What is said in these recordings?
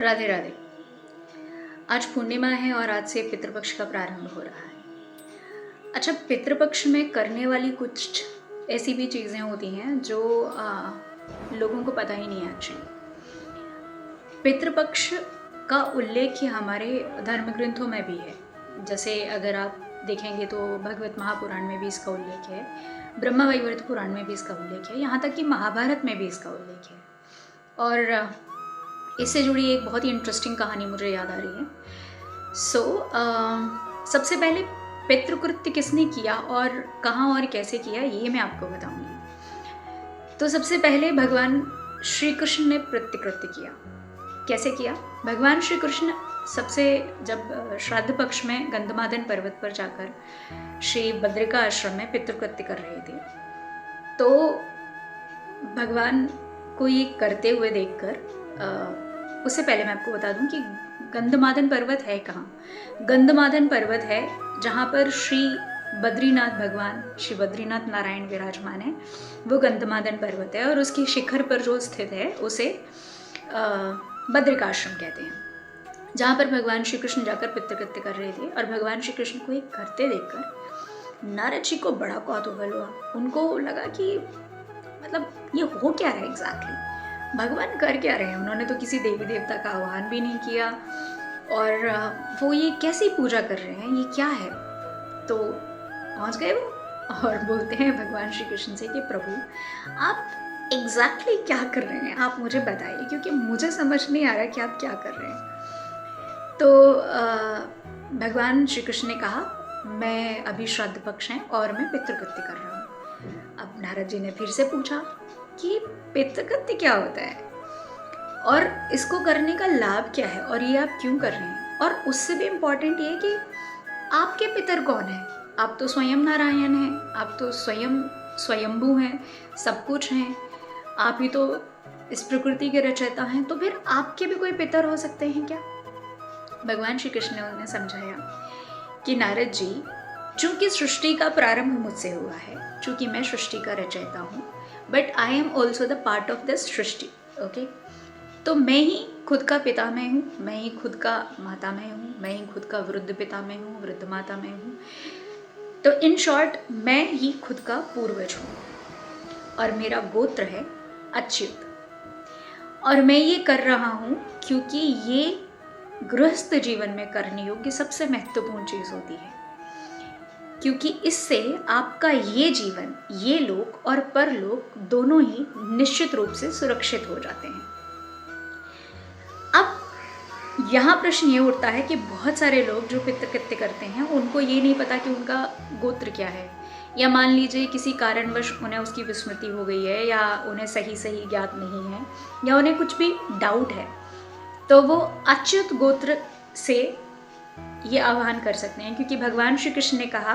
राधे राधे। आज पूर्णिमा है और आज से पितृपक्ष का प्रारंभ हो रहा है। अच्छा, पितृपक्ष में करने वाली कुछ ऐसी भी चीज़ें होती हैं जो लोगों को पता ही नहीं है एक्चुअली। पितृपक्ष का उल्लेख हमारे धर्म ग्रंथों में भी है। जैसे अगर आप देखेंगे तो भगवत महापुराण में भी इसका उल्लेख है, ब्रह्मवैवर्त पुराण में भी इसका उल्लेख है, यहाँ तक कि महाभारत में भी इसका उल्लेख है। और इससे जुड़ी एक बहुत ही इंटरेस्टिंग कहानी मुझे याद आ रही है। सबसे पहले पितृकृत्य किसने किया और कहाँ और कैसे किया, ये मैं आपको बताऊंगी। तो सबसे पहले भगवान श्री कृष्ण ने पितृकृत्य किया। कैसे किया? भगवान श्री कृष्ण जब श्राद्ध पक्ष में गंधमादन पर्वत पर जाकर श्री बद्रिका आश्रम में पितृकृत्य कर रहे थे, तो भगवान को ये करते हुए देखकर उससे पहले मैं आपको बता दूं कि गंधमादन पर्वत है कहाँ। गंधमादन पर्वत है जहाँ पर श्री बद्रीनाथ भगवान, श्री बद्रीनाथ नारायण विराजमान है। वो गंधमादन पर्वत है और उसकी शिखर पर जो स्थित है उसे बद्रिकाश्रम कहते हैं, जहाँ पर भगवान श्री कृष्ण जाकर पितृकृत्य कर रहे थे। और भगवान श्री कृष्ण को एक करते देखकर नारद जी को बड़ा कौतूहल हुआ। उनको लगा कि मतलब ये हो क्या रहा है एग्जैक्टली, भगवान कर क्या रहे हैं। उन्होंने तो किसी देवी देवता का आह्वान भी नहीं किया और वो ये कैसी पूजा कर रहे हैं, ये क्या है। तो पहुंच गए वो और बोलते हैं भगवान श्री कृष्ण से कि प्रभु आप एग्जैक्टली क्या कर रहे हैं, आप मुझे बताइए, क्योंकि मुझे समझ नहीं आ रहा कि आप क्या कर रहे हैं। तो भगवान श्री कृष्ण ने कहा, मैं अभी श्राद्ध पक्ष है और मैं पितृकृत्य कर रहा हूँ। अब नारद जी ने फिर से पूछा कि पितृकृत्य क्या होता है और इसको करने का लाभ क्या है और ये आप क्यों कर रहे हैं, और उससे भी इम्पोर्टेंट ये कि आपके पितर कौन है। आप तो स्वयं नारायण हैं, आप तो स्वयं स्वयंभू हैं, सब कुछ हैं, आप ही तो इस प्रकृति के रचयिता हैं, तो फिर आपके भी कोई पितर हो सकते हैं क्या। भगवान श्री कृष्ण ने उन्हें समझाया कि नारद जी, चूंकि सृष्टि का प्रारंभ मुझसे हुआ है, चूंकि मैं सृष्टि का रचयिता हूँ, but I am also the part of this Srishti. Okay, तो मैं ही खुद का पिता में हूँ, मैं ही खुद का माता में हूँ, मैं ही खुद का वृद्ध पिता में हूँ, वृद्ध माता में हूँ। तो इन शॉर्ट मैं ही खुद का पूर्वज हूँ और मेरा गोत्र है अच्युत। और मैं ये कर रहा हूँ क्योंकि ये गृहस्थ जीवन में करने योग्य सबसे महत्वपूर्ण चीज़ होती है, क्योंकि इससे आपका ये जीवन, ये लोक और परलोक दोनों ही निश्चित रूप से सुरक्षित हो जाते हैं। अब यहाँ प्रश्न ये उठता है कि बहुत सारे लोग जो पितृकृत्य करते हैं उनको ये नहीं पता कि उनका गोत्र क्या है, या मान लीजिए किसी कारणवश उन्हें उसकी विस्मृति हो गई है, या उन्हें सही ज्ञात नहीं है, या उन्हें कुछ भी डाउट है, तो वो अच्युत गोत्र से ये आह्वान कर सकते हैं। क्योंकि भगवान श्री कृष्ण ने कहा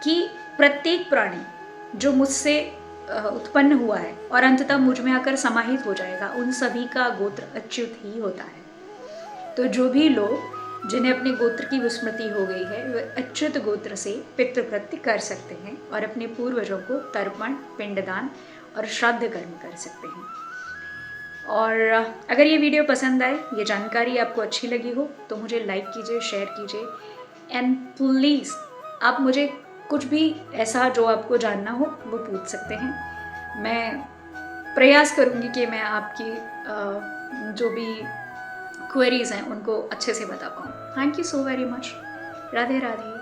कि प्रत्येक प्राणी जो मुझसे उत्पन्न हुआ है और अंततः मुझ में आकर समाहित हो जाएगा, उन सभी का गोत्र अच्युत ही होता है। तो जो भी लोग जिन्हें अपने गोत्र की विस्मृति हो गई है, वे अच्युत गोत्र से पितृकृत्य कर सकते हैं और अपने पूर्वजों को तर्पण, पिंडदान और श्राद्ध कर्म कर सकते हैं। और अगर ये वीडियो पसंद आए, ये जानकारी आपको अच्छी लगी हो, तो मुझे लाइक कीजिए, शेयर कीजिए, एंड प्लीज़ आप मुझे कुछ भी ऐसा जो आपको जानना हो वो पूछ सकते हैं। मैं प्रयास करूँगी कि मैं आपकी जो भी क्वेरीज हैं उनको अच्छे से बता पाऊँ। Thank you so very much. Radhe Radhe.